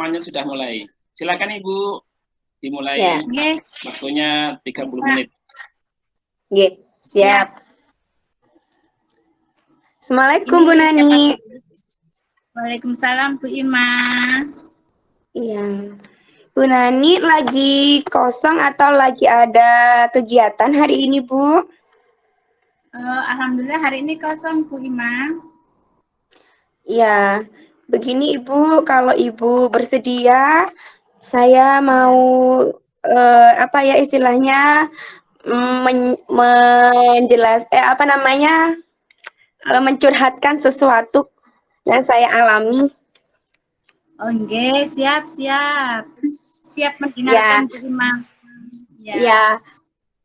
rekamannya sudah mulai. Silakan Ibu, dimulai Ya. waktunya 30 menit. Oke, siap. Assalamualaikum Bu Nani. Waalaikumsalam Bu Ima. Iya. Bu Nani lagi kosong atau lagi ada kegiatan hari ini, Bu? Alhamdulillah hari ini kosong Bu Ima. Ya, begini Ibu, kalau Ibu bersedia, saya mau apa ya istilahnya mencurhatkan sesuatu yang saya alami. Oke, siap. Siap mendengarkan Bu Ima. Ya,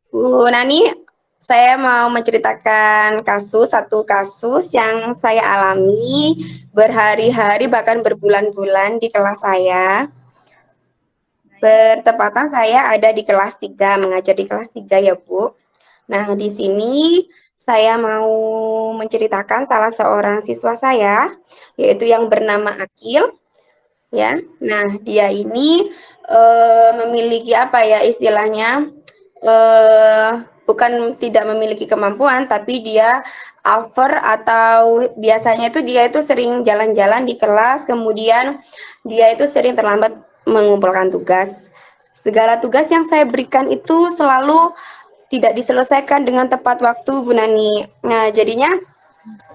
Bu Nani, saya mau menceritakan satu kasus yang saya alami berhari-hari bahkan berbulan-bulan di kelas saya. Bertepatan saya ada di kelas 3, mengajar di kelas 3 ya Bu. Nah, di sini saya mau menceritakan salah seorang siswa saya, yaitu yang bernama Akil. Ya, nah dia ini memiliki apa ya istilahnya, bukan tidak memiliki kemampuan, tapi dia over atau biasanya itu dia itu sering jalan-jalan di kelas, kemudian dia itu sering terlambat mengumpulkan tugas. Segala tugas yang saya berikan itu selalu tidak diselesaikan dengan tepat waktu, Bu Nani. Nah, jadinya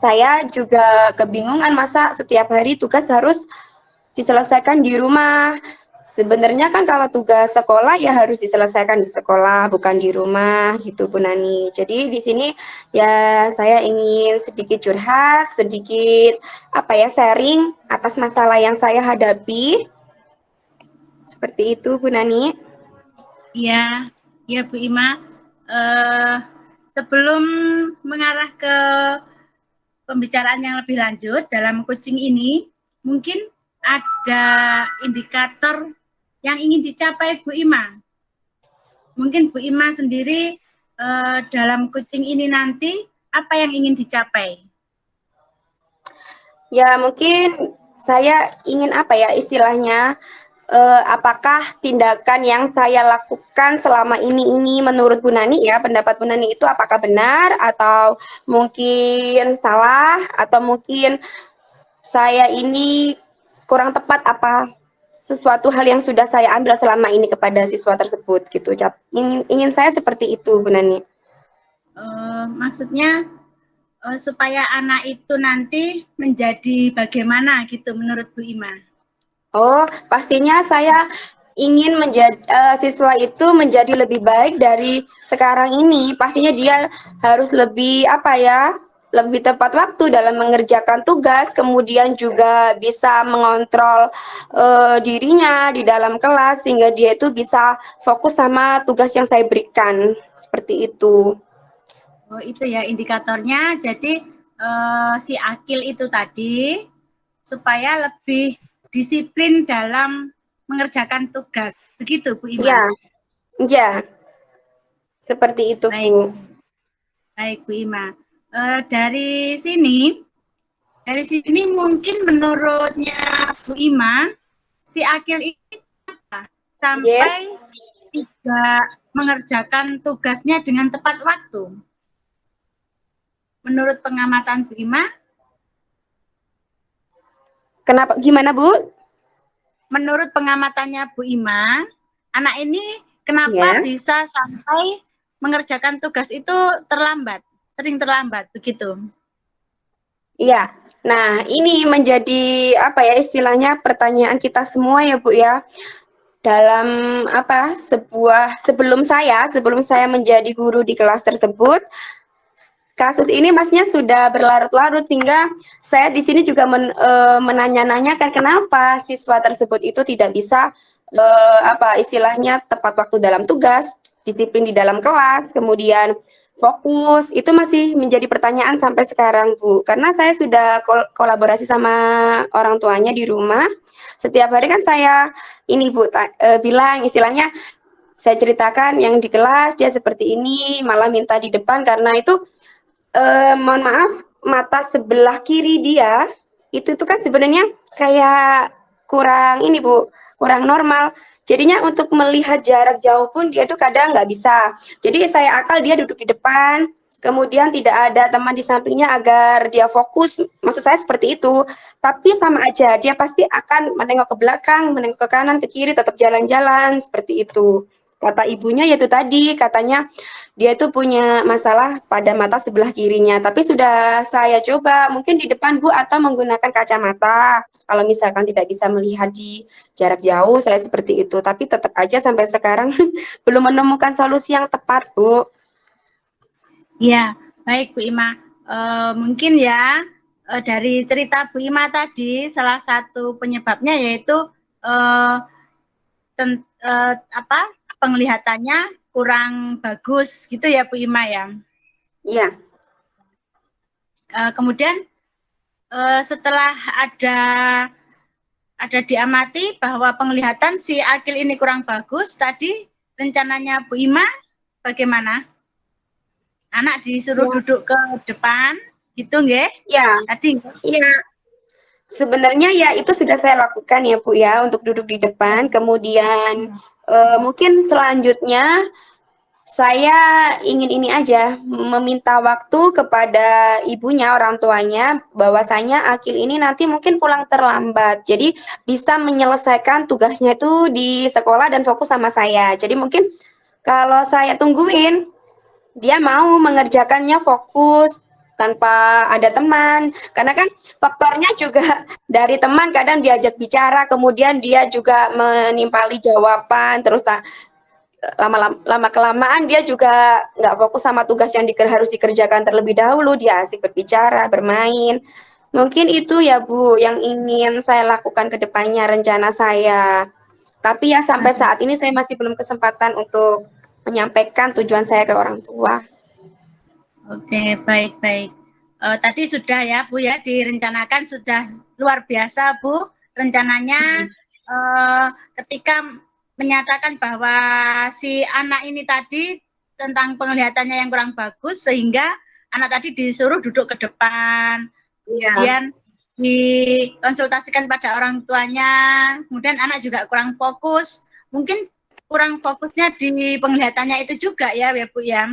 saya juga kebingungan masa setiap hari tugas harus diselesaikan di rumah. Sebenarnya kan kalau tugas sekolah ya harus diselesaikan di sekolah, bukan di rumah gitu Bu Nani. Jadi di sini ya saya ingin sedikit curhat, sedikit apa ya sharing atas masalah yang saya hadapi. Seperti itu Bu Nani. Iya Bu Ima. Sebelum mengarah ke pembicaraan yang lebih lanjut dalam coaching ini, mungkin ada indikator yang ingin dicapai Bu Ima. Mungkin Bu Ima sendiri dalam coaching ini nanti apa yang ingin dicapai? Ya mungkin saya ingin apa ya istilahnya, apakah tindakan yang saya lakukan selama ini menurut Bu Nani ya, pendapat Bu Nani itu apakah benar atau mungkin salah atau mungkin saya ini kurang tepat apa sesuatu hal yang sudah saya ambil selama ini kepada siswa tersebut gitu. Ingin saya seperti itu Bu Nani. Maksudnya supaya anak itu nanti menjadi bagaimana gitu menurut Bu Ima? Oh, pastinya saya ingin siswa itu menjadi lebih baik dari sekarang ini. Pastinya dia harus lebih apa ya, lebih tepat waktu dalam mengerjakan tugas, kemudian juga bisa mengontrol dirinya di dalam kelas sehingga dia itu bisa fokus sama tugas yang saya berikan. Seperti itu. Oh, itu ya indikatornya. Jadi si Akil itu tadi supaya lebih disiplin dalam mengerjakan tugas. Begitu Bu Ima? Iya. Seperti itu, Bu. Baik Bu Ima. Dari sini mungkin menurutnya Bu Ima, si Akil ini sampai tidak mengerjakan tugasnya dengan tepat waktu. Menurut pengamatan Bu Ima? Kenapa? Gimana Bu? Menurut pengamatannya Bu Ima, anak ini kenapa bisa sampai mengerjakan tugas itu terlambat, sering terlambat, begitu? Iya. Nah, ini menjadi apa ya istilahnya pertanyaan kita semua ya Bu ya. Dalam apa sebelum saya menjadi guru di kelas tersebut, kasus ini maksudnya sudah berlarut-larut sehingga saya di sini juga menanya-nanyakan kenapa siswa tersebut itu tidak bisa apa istilahnya tepat waktu dalam tugas, disiplin di dalam kelas, kemudian fokus, itu masih menjadi pertanyaan sampai sekarang Bu. Karena saya sudah kolaborasi sama orang tuanya di rumah. Setiap hari kan saya ini Bu bilang istilahnya saya ceritakan yang di kelas dia seperti ini, malah minta di depan karena itu mohon maaf, mata sebelah kiri dia itu kan sebenarnya kayak kurang ini Bu, kurang normal. Jadinya untuk melihat jarak jauh pun dia tuh kadang nggak bisa. Jadi saya akal dia duduk di depan, kemudian tidak ada teman di sampingnya agar dia fokus. Maksud saya seperti itu. Tapi sama aja, dia pasti akan menengok ke belakang, menengok ke kanan, ke kiri, tetap jalan-jalan seperti itu. Kata ibunya yaitu tadi, katanya dia itu punya masalah pada mata sebelah kirinya. Tapi sudah saya coba, mungkin di depan Bu atau menggunakan kacamata. Kalau misalkan tidak bisa melihat di jarak jauh, saya seperti itu. Tapi tetap aja sampai sekarang belum menemukan solusi yang tepat, Bu. Ya, baik Bu Ima. Mungkin ya dari cerita Bu Ima tadi, salah satu penyebabnya yaitu eh, penglihatannya kurang bagus gitu ya Bu Ima ya. Iya. Kemudian setelah ada diamati bahwa penglihatan si Akil ini kurang bagus, tadi rencananya Bu Ima bagaimana? Anak disuruh Ya. duduk ke depan, gitu nggih? Ya, Tadi iya. Sebenarnya ya itu sudah saya lakukan ya Bu ya untuk duduk di depan. Kemudian mungkin selanjutnya saya ingin ini aja meminta waktu kepada ibunya, orang tuanya, bahwasanya Akil ini nanti mungkin pulang terlambat. Jadi bisa menyelesaikan tugasnya itu di sekolah dan fokus sama saya. Jadi mungkin kalau saya tungguin, dia mau mengerjakannya fokus tanpa ada teman. Karena kan faktornya juga dari teman kadang diajak bicara, kemudian dia juga menimpali jawaban, terus lama kelamaan dia juga nggak fokus sama tugas yang harus dikerjakan terlebih dahulu, dia asik berbicara, bermain. Mungkin itu ya Bu yang ingin saya lakukan ke depannya rencana saya. Tapi ya sampai saat ini saya masih belum kesempatan untuk menyampaikan tujuan saya ke orang tua. Oke, baik-baik. Tadi sudah ya Bu ya, direncanakan sudah luar biasa Bu. Rencananya ketika menyatakan bahwa si anak ini tadi tentang penglihatannya yang kurang bagus, sehingga anak tadi disuruh duduk ke depan, kemudian dikonsultasikan pada orang tuanya, kemudian anak juga kurang fokus. Mungkin kurang fokusnya di penglihatannya itu juga ya Bu ya.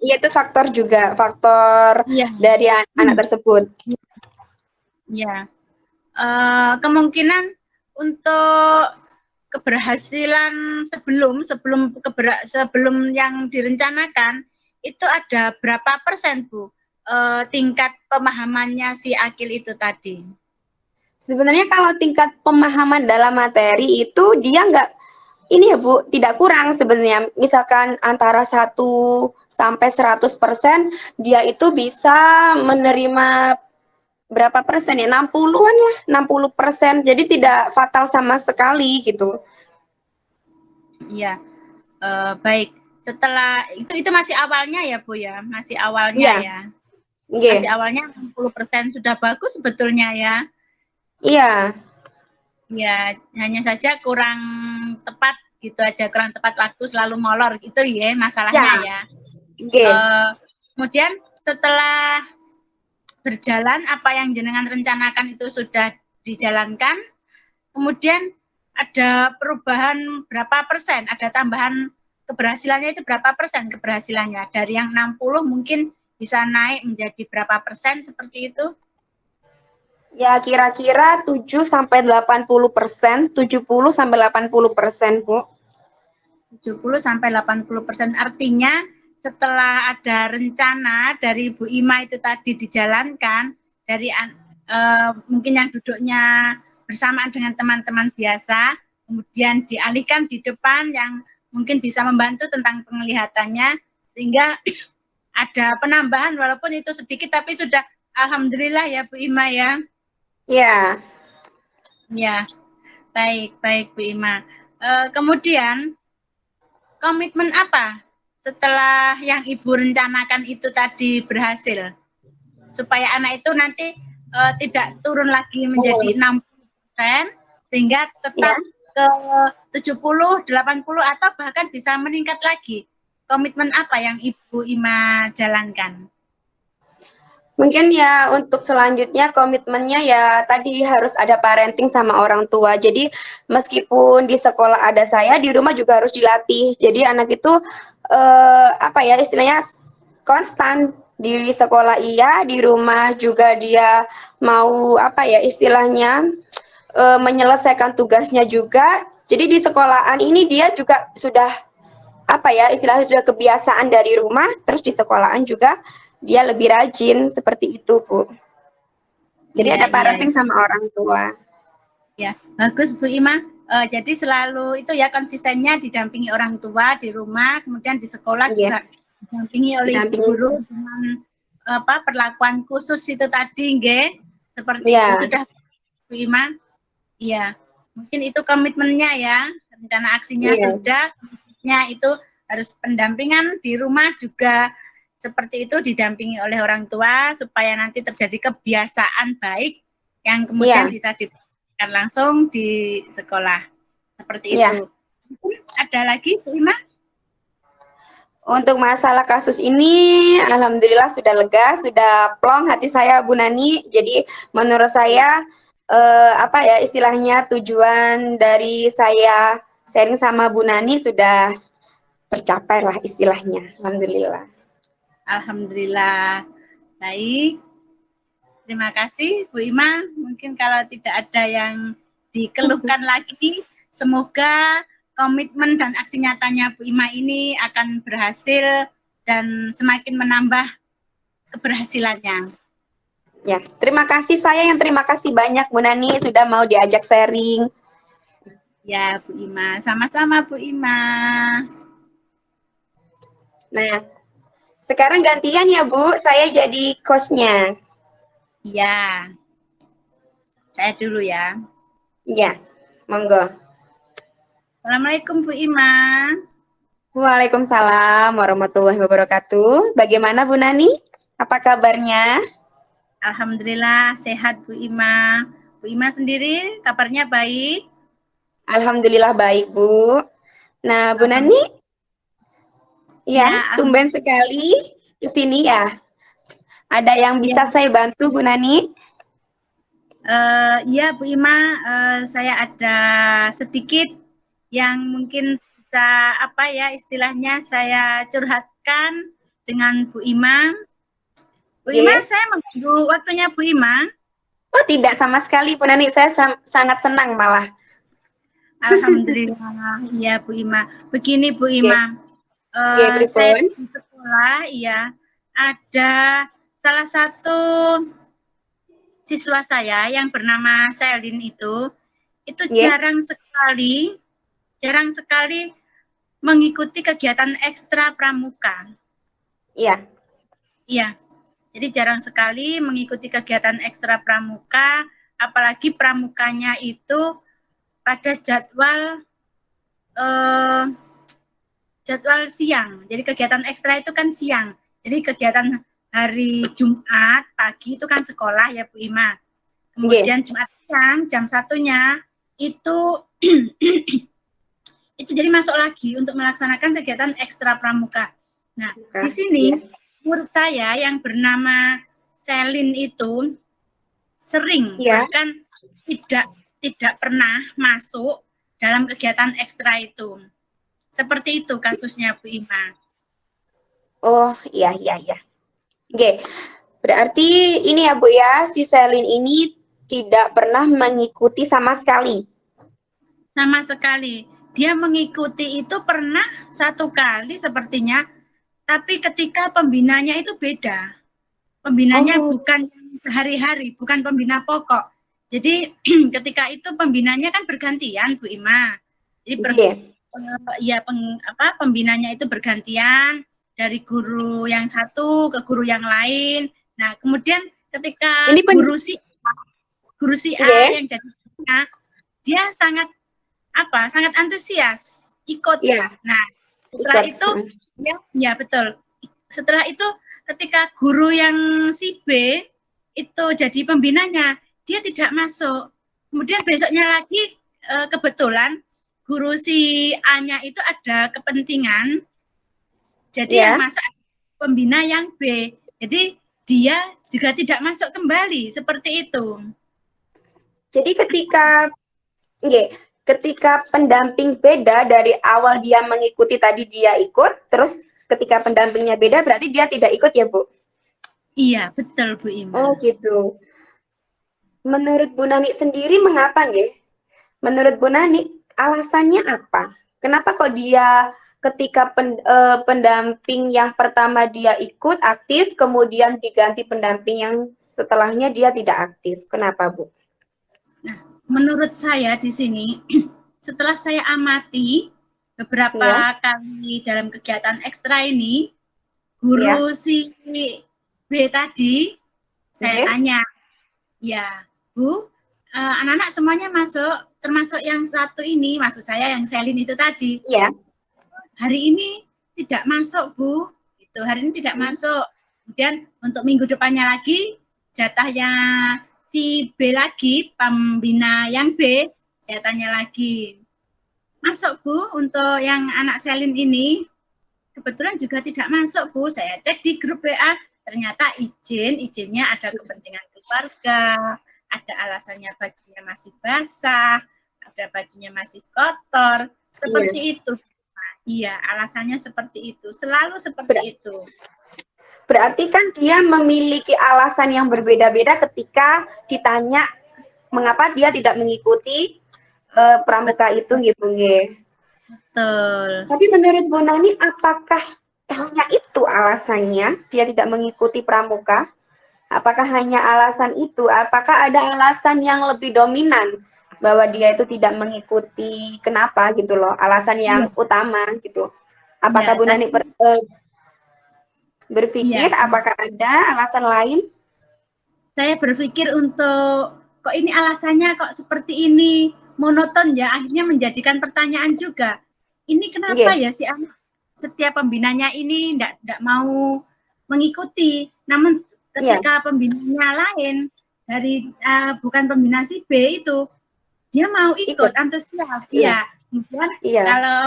Iya, itu faktor juga, faktor dari anak tersebut. Ya, kemungkinan untuk keberhasilan sebelum yang direncanakan itu ada berapa persen Bu tingkat pemahamannya si Akil itu tadi? Sebenarnya kalau tingkat pemahaman dalam materi itu dia nggak, ini ya Bu, tidak kurang sebenarnya. Misalkan antara 1 sampai 100% dia itu bisa menerima berapa persen ya? 60-an lah, 60%. Jadi tidak fatal sama sekali gitu. Iya, baik. Setelah itu masih awalnya ya Bu ya, masih awalnya ya. Masih awalnya 60% sudah bagus sebetulnya ya. Iya. Ya, hanya saja kurang tepat gitu aja, kurang tepat waktu, selalu molor gitu ya masalahnya ya. Kemudian setelah berjalan apa yang jenengan rencanakan itu sudah dijalankan, kemudian ada perubahan berapa persen, ada tambahan keberhasilannya itu berapa persen keberhasilannya, dari yang 60 mungkin bisa naik menjadi berapa persen seperti itu? Ya kira-kira 7-80%, 70-80%, Bu. 70-80%, artinya setelah ada rencana dari Bu Ima itu tadi dijalankan, dari mungkin yang duduknya bersamaan dengan teman-teman biasa, kemudian dialihkan di depan yang mungkin bisa membantu tentang penglihatannya, sehingga ada penambahan walaupun itu sedikit, tapi sudah alhamdulillah ya Bu Ima ya. Ya. Ya, baik Bu Ima. Kemudian komitmen apa setelah yang Ibu rencanakan itu tadi berhasil, supaya anak itu nanti tidak turun lagi menjadi 60%, sehingga tetap ke 70, 80 atau bahkan bisa meningkat lagi. Komitmen apa yang Ibu Ima jalankan? Mungkin ya untuk selanjutnya komitmennya ya tadi harus ada parenting sama orang tua. Jadi meskipun di sekolah ada saya, di rumah juga harus dilatih. Jadi anak itu apa ya istilahnya konstan di sekolah iya, di rumah juga dia mau apa ya istilahnya menyelesaikan tugasnya juga. Jadi di sekolahan ini dia juga sudah apa ya istilahnya sudah kebiasaan dari rumah, terus di sekolahan juga dia lebih rajin seperti itu, Bu. Jadi Iya, ada iya, parenting sama orang tua. ya. Bagus Bu Ima. Jadi selalu itu ya konsistennya didampingi orang tua di rumah, kemudian di sekolah Iya, juga didampingi oleh ibu didampingi. guru dengan perlakuan khusus itu tadi, nggih. Seperti itu Iya, sudah Bu Ima. Iya. Mungkin itu komitmennya ya. Rencana aksinya iya, sudah, komitmennya itu harus pendampingan di rumah juga seperti itu didampingi oleh orang tua supaya nanti terjadi kebiasaan baik yang kemudian iya, bisa dipraktikkan langsung di sekolah. Seperti iya. itu. Mungkin ada lagi Bu Ima? Untuk masalah kasus ini, alhamdulillah sudah lega, sudah plong hati saya, Bu Nani. Jadi menurut saya apa ya istilahnya tujuan dari saya sharing sama Bu Nani sudah tercapai lah istilahnya. Alhamdulillah. Alhamdulillah. Baik. Terima kasih Bu Ima. Mungkin kalau tidak ada yang dikeluhkan lagi, semoga komitmen dan aksi nyatanya Bu Ima ini akan berhasil dan semakin menambah keberhasilannya. Ya, terima kasih saya yang terima kasih banyak Bu Nani sudah mau diajak sharing. Ya Bu Ima, sama-sama Bu Ima. Nah, sekarang gantian ya Bu, saya jadi coach-nya. Ya, saya dulu ya. Ya, monggo. Assalamualaikum Bu Ima. Waalaikumsalam warahmatullahi wabarakatuh. Bagaimana Bu Nani? Apa kabarnya? Alhamdulillah sehat Bu Ima. Bu Ima sendiri kabarnya baik? Alhamdulillah baik Bu. Nah Bu Nani, ya Ya, tumben sekali ke sini ya. Ada yang bisa Ya. saya bantu Bu Nani? Ya Bu Ima, saya ada sedikit yang mungkin bisa apa ya istilahnya saya curhatkan dengan Bu Ima. Bu Ima, Oke. saya mengganggu waktunya Bu Ima. Oh tidak sama sekali Bu Nani, saya sangat senang malah. Alhamdulillah, iya Bu Ima. Begini Bu Ima, saya pripun? di sekolah ya ada salah satu siswa saya yang bernama Selin itu Iya. jarang sekali mengikuti kegiatan ekstra pramuka. Iya. Iya, jadi jarang sekali mengikuti kegiatan ekstra pramuka, apalagi pramukanya itu pada jadwal siang. Jadi kegiatan ekstra itu kan siang. Jadi kegiatan hari Jumat pagi itu kan sekolah ya Bu Ima. Kemudian Jumat siang jam 1-nya itu itu jadi masuk lagi untuk melaksanakan kegiatan ekstra pramuka. Nah, di sini murid saya yang bernama Selin itu sering bahkan tidak pernah masuk dalam kegiatan ekstra itu. Seperti itu kasusnya Bu Ima. Oh iya. Oke, berarti ini ya Bu ya, si Selin ini tidak pernah mengikuti sama sekali. Sama sekali. Dia mengikuti itu pernah 1 kali sepertinya, tapi ketika pembinanya itu beda. Pembinanya bukan sehari-hari, bukan pembina pokok. Jadi ketika itu pembinanya kan bergantian Bu Ima. Jadi pembinanya itu bergantian dari guru yang satu ke guru yang lain. Nah, kemudian ketika guru si A yang jadi dia sangat antusias ikut. Nah, setelah itu ya betul. Setelah itu ketika guru yang si B itu jadi pembinanya, dia tidak masuk. Kemudian besoknya lagi kebetulan guru si A-nya itu ada kepentingan. Jadi yang masuk pembina yang B. Jadi dia juga tidak masuk kembali, seperti itu. Jadi ketika pendamping beda dari awal dia mengikuti tadi dia ikut, terus ketika pendampingnya beda berarti dia tidak ikut ya Bu? Iya, betul Bu Ima. Oh gitu. Menurut Bu Nani sendiri mengapa nggih? Menurut Bu Nani alasannya apa? Kenapa kok dia ketika pendamping yang pertama dia ikut aktif, kemudian diganti pendamping yang setelahnya dia tidak aktif? Kenapa Bu? Nah, menurut saya di sini, setelah saya amati beberapa kali dalam kegiatan ekstra ini, guru si B tadi, saya tanya, ya Bu, anak-anak semuanya masuk, termasuk yang satu ini, maksud saya yang Selin itu tadi. Iya. Hari ini tidak masuk Bu, itu hari ini tidak masuk. Kemudian untuk minggu depannya lagi, jatahnya si B lagi, pembina yang B, saya tanya lagi, masuk Bu untuk yang anak Selin ini? Kebetulan juga tidak masuk Bu, saya cek di grup WA, ternyata izinnya ada kepentingan keluarga, ada alasannya bajunya masih basah, ada bajunya masih kotor, seperti itu. Iya, alasannya seperti itu, selalu seperti itu. Berarti kan dia memiliki alasan yang berbeda-beda ketika ditanya mengapa dia tidak mengikuti pramuka itu gitu nggih. Betul. Tapi menurut Bu Nani apakah hanya itu alasannya dia tidak mengikuti pramuka? Apakah hanya alasan itu? Apakah ada alasan yang lebih dominan bahwa dia itu tidak mengikuti kenapa gitu loh? Alasan yang utama gitu. Apakah Bu Nani berpikir apakah ada alasan lain? Saya berpikir untuk kok ini alasannya kok seperti ini, monoton ya, akhirnya menjadikan pertanyaan juga. Ini kenapa ya si anak setiap pembinanya ini tidak mau mengikuti, namun ketika pembinanya lain dari bukan pembina si B itu, dia mau ikut antusias. Iya. Kemudian kalau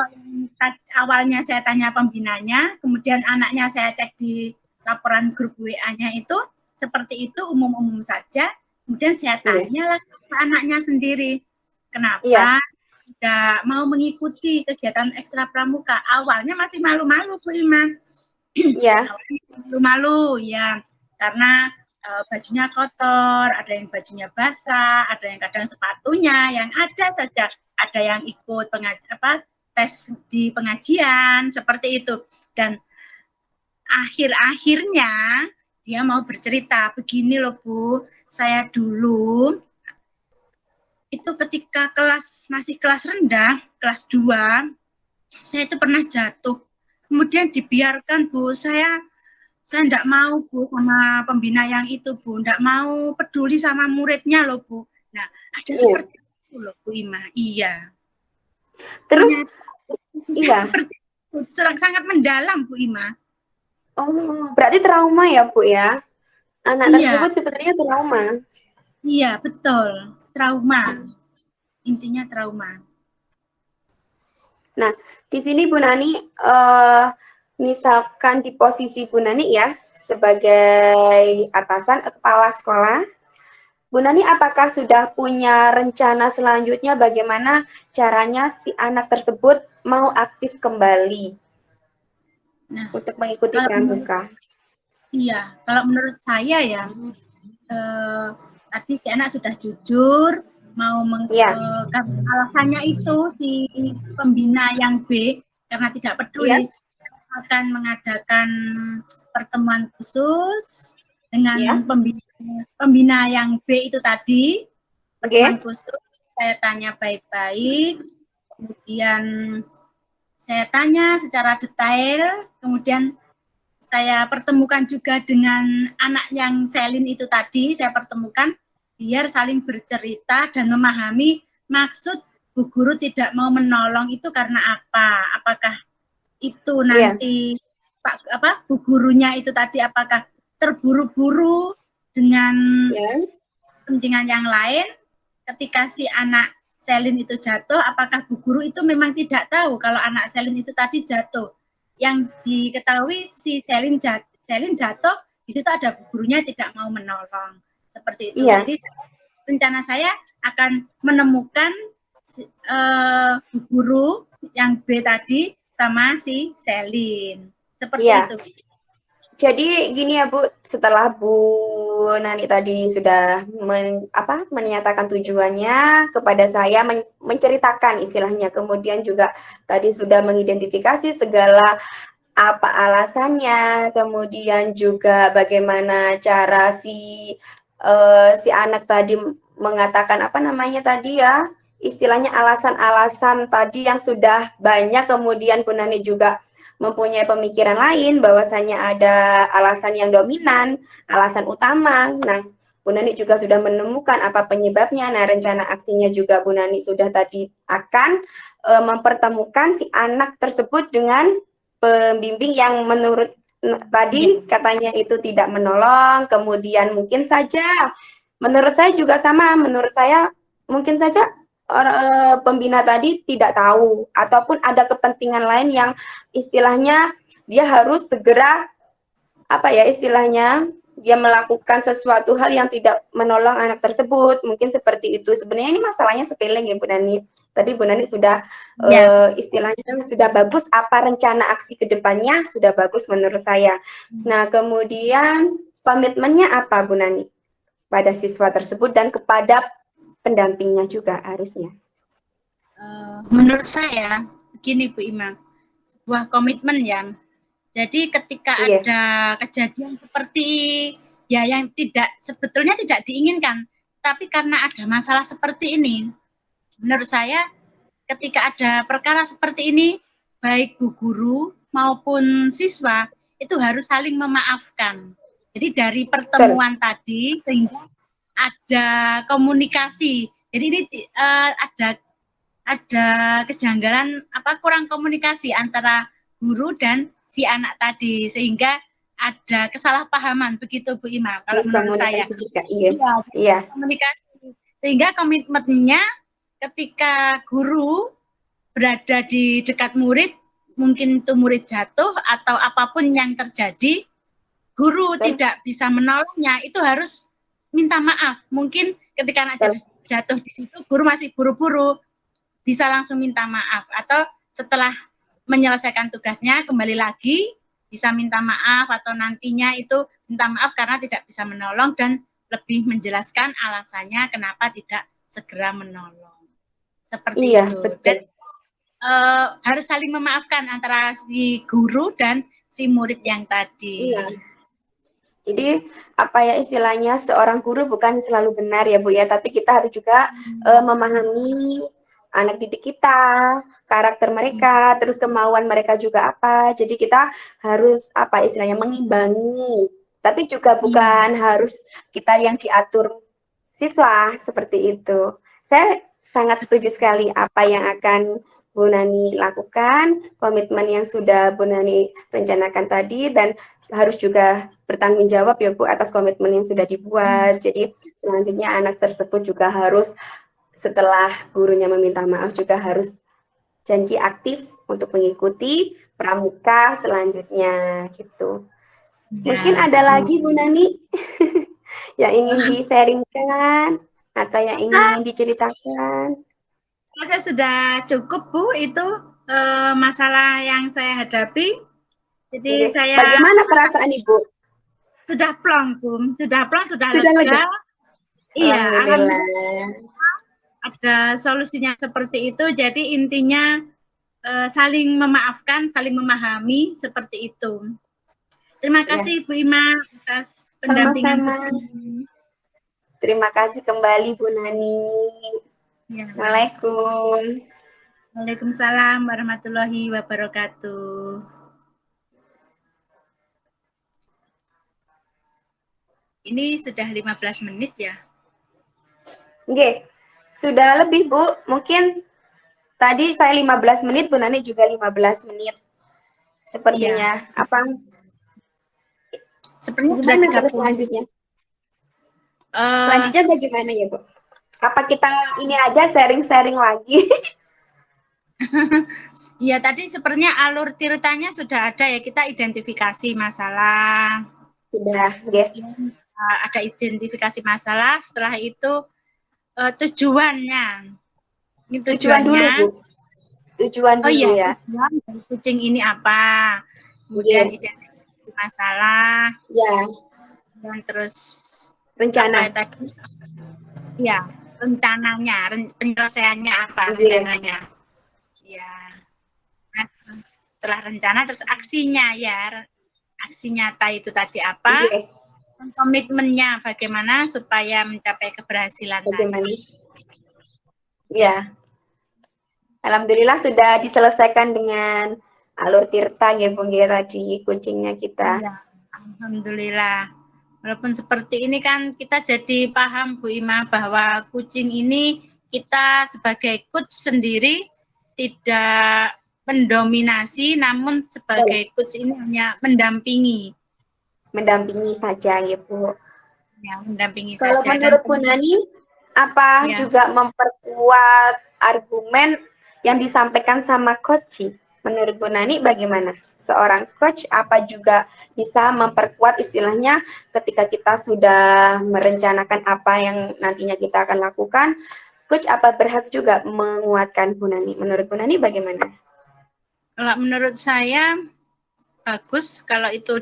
awalnya saya tanya pembinanya, kemudian anaknya saya cek di laporan grup WA-nya itu seperti itu, umum-umum saja. Kemudian saya tanya lah ke anaknya sendiri, kenapa tidak mau mengikuti kegiatan ekstra pramuka? Awalnya masih malu-malu Bu Ima. Iya. Malu-malu ya, karena bajunya kotor, ada yang bajunya basah, ada yang kadang sepatunya, yang ada saja, ada yang ikut tes di pengajian, seperti itu. Dan akhir-akhirnya dia mau bercerita, begini loh Bu, saya dulu itu ketika masih kelas rendah, kelas 2, saya itu pernah jatuh. Kemudian dibiarkan Bu, saya tidak mau Bu sama pembina yang itu Bu, tidak mau peduli sama muridnya loh Bu. Nah, ada seperti itu loh Bu Ima. Iya. Terus seperti itu, sangat mendalam Bu Ima. Oh, berarti trauma ya Bu ya? Anak tersebut sebenarnya trauma. Iya, betul. Trauma. Intinya trauma. Nah, di sini Bu Nani, misalkan di posisi Bu Nani ya, sebagai atasan kepala sekolah, Bu Nani apakah sudah punya rencana selanjutnya bagaimana caranya si anak tersebut mau aktif kembali untuk mengikuti pramuka? Iya, kalau menurut saya ya, tadi si anak sudah jujur, mau alasannya itu si pembina yang B karena tidak peduli akan mengadakan pertemuan khusus dengan pembina yang B itu tadi, pertemuan khusus. Saya tanya baik-baik, kemudian saya tanya secara detail, kemudian saya pertemukan juga dengan anak yang Selin itu tadi, saya pertemukan biar saling bercerita dan memahami maksud Bu Guru tidak mau menolong itu karena apa? Apakah itu nanti Bu Gurunya itu tadi apakah terburu-buru dengan kepentingan yang lain ketika si anak Selin itu jatuh, apakah Bu Guru itu memang tidak tahu kalau anak Selin itu tadi jatuh? Yang diketahui si Selin jatuh di situ ada gurunya tidak mau menolong. Seperti itu. Iya. Jadi rencana saya akan menemukan guru yang B tadi sama si Selin. Seperti Iya. itu. Jadi gini ya Bu, setelah Bu Nani tadi sudah menyatakan tujuannya kepada saya, menceritakan istilahnya, kemudian juga tadi sudah mengidentifikasi segala apa alasannya, kemudian juga bagaimana cara si anak tadi mengatakan apa namanya tadi ya, istilahnya alasan-alasan tadi yang sudah banyak, kemudian Bu Nani juga mempunyai pemikiran lain bahwasanya ada alasan yang dominan, alasan utama. Nah, Bu Nani juga sudah menemukan apa penyebabnya. Nah, rencana aksinya juga Bu Nani sudah tadi akan mempertemukan si anak tersebut dengan pembimbing yang menurut tadi katanya itu tidak menolong, kemudian mungkin saja menurut saya juga sama, menurut saya mungkin saja pembina tadi tidak tahu ataupun ada kepentingan lain yang istilahnya dia harus segera apa ya istilahnya dia melakukan sesuatu hal yang tidak menolong anak tersebut, mungkin seperti itu. Sebenarnya ini masalahnya sepele ya Bu Nani. Tadi Bu Nani sudah istilahnya sudah bagus, apa rencana aksi kedepannya sudah bagus menurut saya. Nah, kemudian komitmennya apa Bu Nani pada siswa tersebut dan kepada pendampingnya juga harusnya. Menurut saya begini Bu Ima, sebuah komitmen ya. Jadi ketika ada kejadian seperti ya yang sebetulnya tidak diinginkan, tapi karena ada masalah seperti ini, menurut saya ketika ada perkara seperti ini, baik bu guru maupun siswa itu harus saling memaafkan. Jadi dari pertemuan tadi sehingga ada komunikasi. Jadi ini ada kejanggalan kurang komunikasi antara guru dan si anak tadi sehingga ada kesalahpahaman begitu Bu Ima kalau menurut saya. Iya. Komunikasi. Sehingga komitmennya ketika guru berada di dekat murid, mungkin itu murid jatuh atau apapun yang terjadi, guru tidak bisa menolongnya, itu harus minta maaf. Mungkin ketika anak jatuh di situ, guru masih buru-buru, bisa langsung minta maaf. Atau setelah menyelesaikan tugasnya, kembali lagi, bisa minta maaf, atau nantinya itu minta maaf karena tidak bisa menolong, dan lebih menjelaskan alasannya kenapa tidak segera menolong. Seperti itu. Betul. Dan harus saling memaafkan antara si guru dan si murid yang tadi. Iya. Jadi apa ya istilahnya seorang guru bukan selalu benar ya Bu ya, tapi kita harus juga memahami anak didik kita, karakter mereka, terus kemauan mereka juga apa. Jadi kita harus apa istilahnya mengimbangi, tapi juga bukan harus kita yang diatur siswa seperti itu. Saya sangat setuju sekali apa yang akan Bu Nani lakukan, komitmen yang sudah Bu Nani rencanakan tadi, dan harus juga bertanggung jawab ya Bu atas komitmen yang sudah dibuat. Jadi selanjutnya anak tersebut juga harus setelah gurunya meminta maaf juga harus janji aktif untuk mengikuti pramuka selanjutnya gitu. Mungkin ada lagi Bu Nani yang ingin di-sharingkan atau yang ingin diceritakan? Saya sudah cukup Bu, itu masalah yang saya hadapi. Jadi saya bagaimana perasaan Ibu? Sudah plong Bu, sudah lega. Iya, alhamdulillah ada solusinya seperti itu. Jadi intinya saling memaafkan, saling memahami seperti itu. Terima kasih Bu Ima atas pendampingan. Sama-sama. Terima kasih kembali Bu Nani. Ya. Assalamualaikum. Waalaikumsalam warahmatullahi wabarakatuh. Ini sudah 15 menit ya? Oke, sudah lebih Bu. Mungkin tadi saya 15 menit, Bu Nani juga 15 menit. Sepertinya. Ya. Apa? Sepertinya sudah 30. Selanjutnya. Selanjutnya bagaimana ya Bu? Apa kita ini aja sharing-sharing lagi? Iya, tadi sepertinya alur ceritanya sudah ada ya, kita identifikasi masalah. Sudah, nggih. Kemudian ada identifikasi masalah, setelah itu tujuannya. Ini Tujuan dulu, tujuannya. Bu. Tujuan Oh dulu iya, ya. tujuan dari kucing ini apa? Kemudian Nggih. identifikasi masalah, Ya, dan terus rencana. apa tadi? Ya, rencananya, penyelesaiannya apa Nggih. rencananya? Ya. Nah, setelah rencana terus aksinya ya. Aksi nyata itu tadi apa? Nggih. Dan komitmennya bagaimana supaya mencapai keberhasilan Bagaimana? tadi. Ya. Alhamdulillah sudah diselesaikan dengan alur tirta ya Bu ya tadi kucingnya kita. Ya, alhamdulillah. Walaupun seperti ini kan kita jadi paham Bu Ima bahwa kucing ini kita sebagai coach sendiri tidak mendominasi, namun sebagai coach ini hanya mendampingi. Mendampingi saja ya Bu. Ya, mendampingi Kalau saja. menurut Bu Nani, apa Ya. juga memperkuat argumen yang disampaikan sama coach? Menurut Bu Nani bagaimana? Seorang coach apa juga bisa memperkuat istilahnya ketika kita sudah merencanakan apa yang nantinya kita akan lakukan, coach apa berhak juga menguatkan Bu Nani? Menurut Bu Nani bagaimana? Kalau menurut saya bagus kalau itu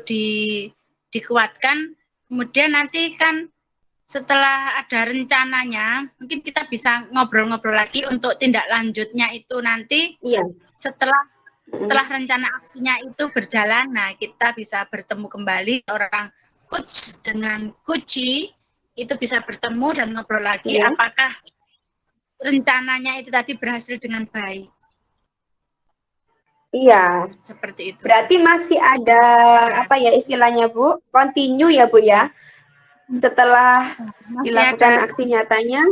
dikuatkan, kemudian nanti kan setelah ada rencananya, mungkin kita bisa ngobrol-ngobrol lagi untuk tindak lanjutnya itu nanti. Iya. Setelah rencana aksinya itu berjalan, nah kita bisa bertemu kembali orang coach dengan coachee itu bisa bertemu dan ngobrol lagi apakah rencananya itu tadi berhasil dengan baik. Iya. Seperti itu. Berarti masih ada apa ya istilahnya Bu? Continue ya Bu ya. Setelah dilakukan aksi nyatanya,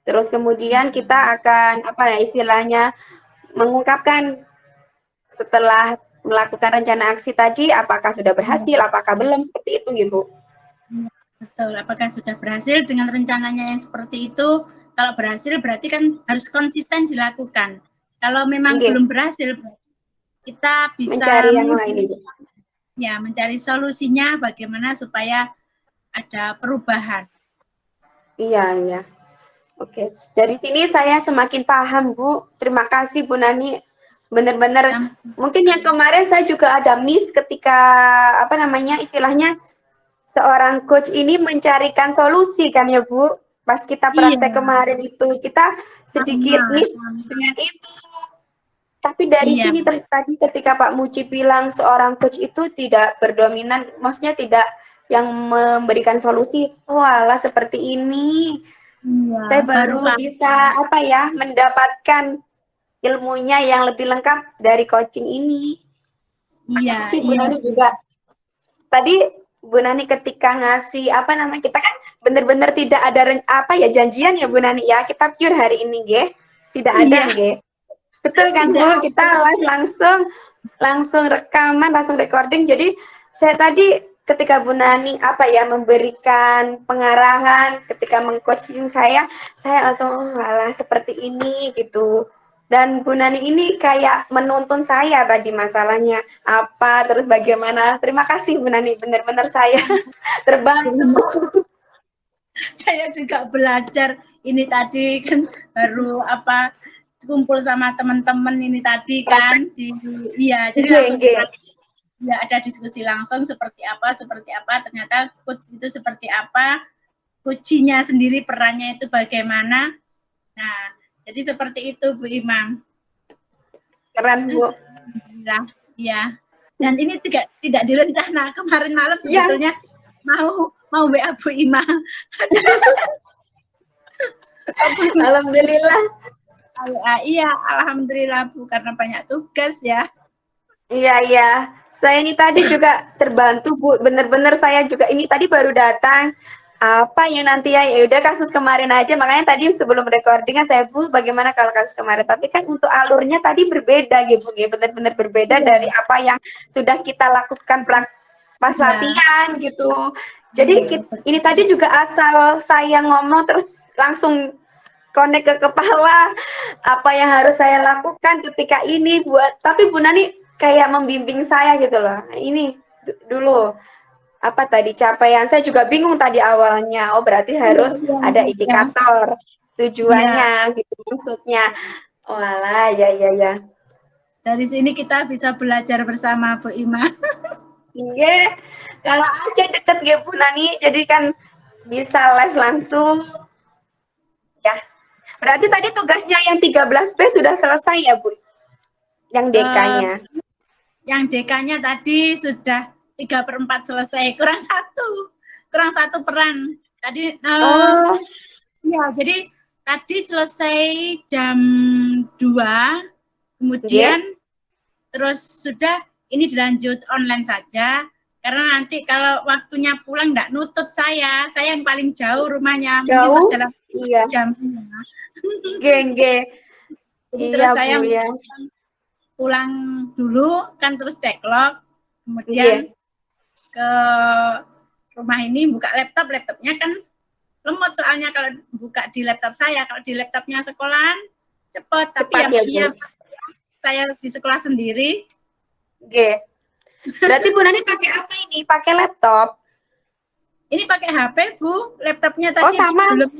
terus kemudian kita akan apa ya istilahnya mengungkapkan setelah melakukan rencana aksi tadi apakah sudah berhasil, apakah belum, seperti itu gitu. Betul, apakah sudah berhasil dengan rencananya yang seperti itu? Kalau berhasil berarti kan harus konsisten dilakukan. Kalau memang belum berhasil, kita bisa mencari yang lain itu. Ya, mencari solusinya bagaimana supaya ada perubahan. Iya, iya. Oke, dari sini saya semakin paham, Bu. Terima kasih, Bu Nani. Benar-benar, mungkin yang kemarin saya juga ada miss ketika, apa namanya, istilahnya, seorang coach ini mencarikan solusi kan ya, Bu? Pas kita praktek kemarin itu, kita sedikit miss dengan itu. Tapi dari sini tadi ketika Pak Muci bilang seorang coach itu tidak berdominan, maksudnya tidak yang memberikan solusi, walah seperti ini. Saya baru bisa apa ya mendapatkan ilmunya yang lebih lengkap dari coaching ini. Iya, Bu Nani juga. Tadi Bu Nani ketika ngasih apa namanya kita kan benar-benar tidak ada apa ya janjian ya Bu Nani ya kita pure hari ini ge tidak ada ge. Betul kan Bu? Kita live langsung rekaman, langsung recording. Jadi saya tadi ketika Bu Nani apa ya memberikan pengarahan ketika mengcoaching saya langsung oh alah seperti ini gitu. Dan Bu Nani ini kayak menuntun saya tadi masalahnya apa terus bagaimana. Terima kasih Bu Nani, benar-benar saya terbantu. Saya juga belajar ini tadi kan baru apa kumpul sama teman-teman ini tadi kan iya jadi langsung ya ada diskusi langsung seperti apa ternyata coach itu seperti apa coachnya sendiri perannya itu bagaimana. Nah jadi seperti itu Bu Imam. Keren Bu. Ya dan ini tidak direncana kemarin malam sebetulnya mau WA Bu Imam. Alhamdulillah. Iya, alhamdulillah Bu karena banyak tugas ya. Iya. Saya ini tadi juga terbantu Bu. Bener-bener saya juga ini tadi baru datang. Apa yang nanti ya udah kasus kemarin aja. Makanya tadi sebelum recordingnya saya Bu bagaimana kalau kasus kemarin. Tapi kan untuk alurnya tadi berbeda gitu Bu. Bener-bener berbeda dari apa yang sudah kita lakukan pas latihan gitu. Jadi ini tadi juga asal saya ngomong terus langsung connect ke kepala apa yang harus saya lakukan ketika ini tapi Bu Nani kayak membimbing saya gitu loh. Ini dulu apa tadi capaian. Saya juga bingung tadi awalnya. Oh, berarti harus ada indikator tujuannya gitu maksudnya. Walah, ya. Dari sini kita bisa belajar bersama Bu Ima. Iya, kalau aja deket ya Bu Nani, jadi kan bisa live langsung. Ya, berarti tadi tugasnya yang 13B sudah selesai ya Bu? Yang DK-nya. Yang DK-nya tadi sudah 3/4 selesai, kurang satu peran. Tadi ya, jadi tadi selesai jam 2, kemudian terus sudah ini dilanjut online saja, karena nanti kalau waktunya pulang nggak nutut saya yang paling jauh rumahnya, Jauh? mungkin perjalanan Iya. jam. Gengge. Jadi Iya, terus saya Bu, ya. pulang dulu, kan terus ceklock, kemudian ke rumah ini buka laptopnya kan lemot soalnya kalau buka di laptop saya, kalau di laptopnya sekolahan cepet, tapi ya saya di sekolah sendiri. Oke. Berarti Bu Nani pakai apa ini? Pakai laptop? Ini pakai HP, Bu. Laptopnya tadi sama. belum.